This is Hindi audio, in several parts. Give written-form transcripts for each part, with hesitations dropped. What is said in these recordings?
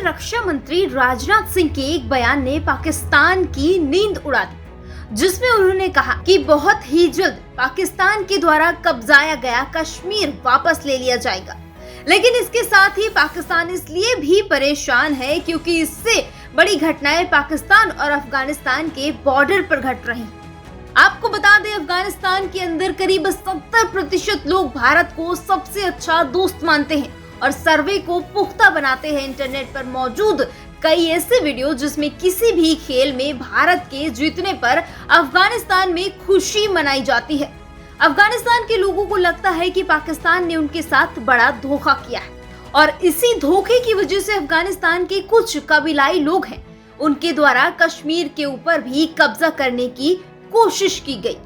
रक्षा मंत्री राजनाथ सिंह के एक बयान ने पाकिस्तान की नींद उड़ा दी, जिसमें उन्होंने कहा कि बहुत ही जल्द पाकिस्तान के द्वारा कब्जाया गया कश्मीर वापस ले लिया जाएगा। लेकिन इसके साथ ही पाकिस्तान इसलिए भी परेशान है क्योंकि इससे बड़ी घटनाएं पाकिस्तान और अफगानिस्तान के बॉर्डर पर घट रही। आपको बता दें, अफगानिस्तान के अंदर करीब 70% लोग भारत को सबसे अच्छा दोस्त मानते हैं और सर्वे को पुख्ता बनाते हैं। इंटरनेट पर मौजूद कई ऐसे वीडियो जिसमें किसी भी खेल में भारत के जीतने पर अफगानिस्तान में खुशी मनाई जाती है। अफगानिस्तान के लोगों को लगता है कि पाकिस्तान ने उनके साथ बड़ा धोखा किया है और इसी धोखे की वजह से अफगानिस्तान के कुछ कबीलाई लोग हैं, उनके द्वारा कश्मीर के ऊपर भी कब्जा करने की कोशिश की गई।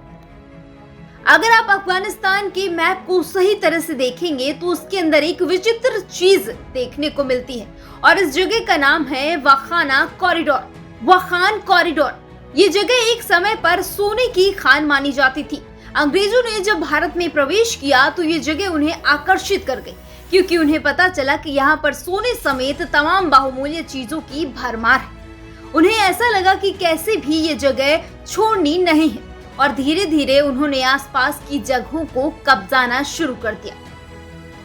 अगर आप अफगानिस्तान के मैप को सही तरह से देखेंगे तो उसके अंदर एक विचित्र चीज देखने को मिलती है और इस जगह का नाम है वाखाना कॉरिडोर। वाखान कॉरिडोर ये जगह एक समय पर सोने की खान मानी जाती थी। अंग्रेजों ने जब भारत में प्रवेश किया तो ये जगह उन्हें आकर्षित कर गई, क्योंकि उन्हें पता चला कि यहाँ पर सोने समेत तमाम बहुमूल्य चीजों की भरमार है। उन्हें ऐसा लगा कि कैसे भी ये जगह छोड़नी नहीं है और धीरे धीरे उन्होंने आसपास की जगहों को कब्जाना शुरू कर दिया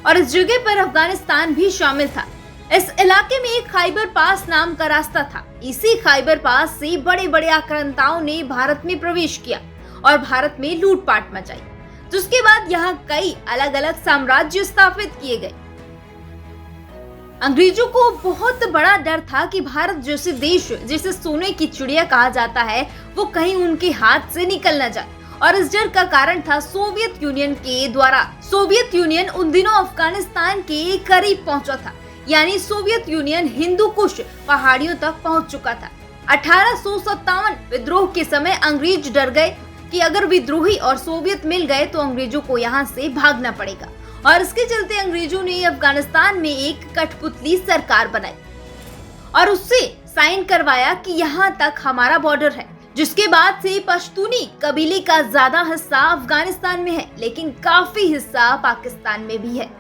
और इस जगह पर अफगानिस्तान भी शामिल था। इस इलाके में एक खैबर पास नाम का रास्ता था। इसी खैबर पास से बड़े बड़े आक्रांताओं ने भारत में प्रवेश किया और भारत में लूटपाट मचाई, जिसके बाद यहाँ कई अलग अलग साम्राज्य स्थापित किए गए। अंग्रेजों को बहुत बड़ा डर था कि भारत जैसे देश, जिसे सोने की चिड़िया कहा जाता है, वो कहीं उनके हाथ से निकल न जाए और इस डर का कारण था सोवियत यूनियन के द्वारा। सोवियत यूनियन उन दिनों अफगानिस्तान के करीब पहुंचा था, यानी सोवियत यूनियन हिंदू कुश पहाड़ियों तक पहुंच चुका था। 1857 विद्रोह के समय अंग्रेज डर गए कि अगर विद्रोही और सोवियत मिल गए तो अंग्रेजों को यहाँ से भागना पड़ेगा और इसके चलते अंग्रेजों ने अफगानिस्तान में एक कठपुतली सरकार बनाई और उससे साइन करवाया कि यहाँ तक हमारा बॉर्डर है। जिसके बाद से पश्तूनी कबीले का ज्यादा हिस्सा अफगानिस्तान में है, लेकिन काफी हिस्सा पाकिस्तान में भी है।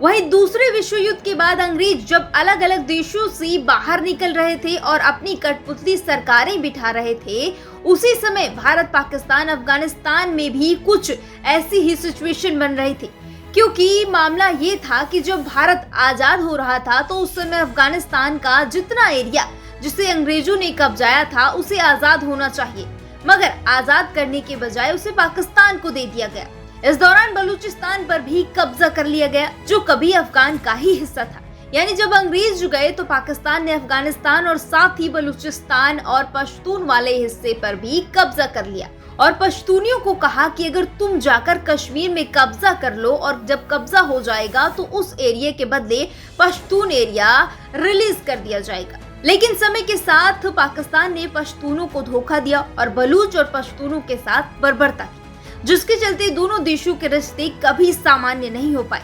वहीं दूसरे विश्व युद्ध के बाद अंग्रेज जब अलग अलग देशों से बाहर निकल रहे थे और अपनी कठपुतली सरकारें बिठा रहे थे, उसी समय भारत, पाकिस्तान, अफगानिस्तान में भी कुछ ऐसी ही सिचुएशन बन रही थी। क्योंकि मामला ये था कि जब भारत आजाद हो रहा था तो उस समय अफगानिस्तान का जितना एरिया जिसे अंग्रेजों ने कब्जाया था उसे आजाद होना चाहिए, मगर आजाद करने के बजाय उसे पाकिस्तान को दे दिया गया। इस दौरान बलूचिस्तान पर भी कब्जा कर लिया गया, जो कभी अफगान का ही हिस्सा था। यानी जब अंग्रेज गए तो पाकिस्तान ने अफगानिस्तान और साथ ही बलूचिस्तान और पश्तून वाले हिस्से पर भी कब्जा कर लिया और पश्तूनियों को कहा कि अगर तुम जाकर कश्मीर में कब्जा कर लो और जब कब्जा हो जाएगा तो उस एरिया के बदले पश्तून एरिया रिलीज कर दिया जाएगा। लेकिन समय के साथ पाकिस्तान ने पश्तूनों को धोखा दिया और बलूच और पश्तूनों के साथ बर्बरता की, जिसके चलते दोनों देशों के रिश्ते कभी सामान्य नहीं हो पाए।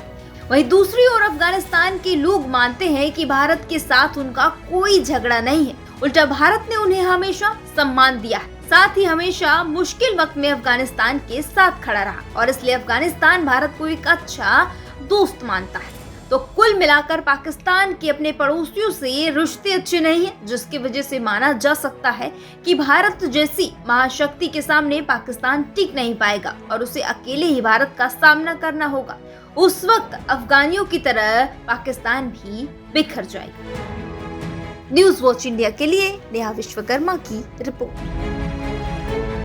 वहीं दूसरी ओर अफगानिस्तान के लोग मानते हैं कि भारत के साथ उनका कोई झगड़ा नहीं है, उल्टा भारत ने उन्हें हमेशा सम्मान दिया है, साथ ही हमेशा मुश्किल वक्त में अफगानिस्तान के साथ खड़ा रहा और इसलिए अफगानिस्तान भारत को एक अच्छा दोस्त मानता है। तो कुल मिलाकर पाकिस्तान के अपने पड़ोसियों से रिश्ते अच्छे नहीं हैं, जिसकी वजह से माना जा सकता है कि भारत जैसी महाशक्ति के सामने पाकिस्तान टिक नहीं पाएगा और उसे अकेले ही भारत का सामना करना होगा। उस वक्त अफगानियों की तरह पाकिस्तान भी बिखर जाएगा। न्यूज़ वॉच इंडिया के लिए नेहा विश्वकर्मा की रिपोर्ट।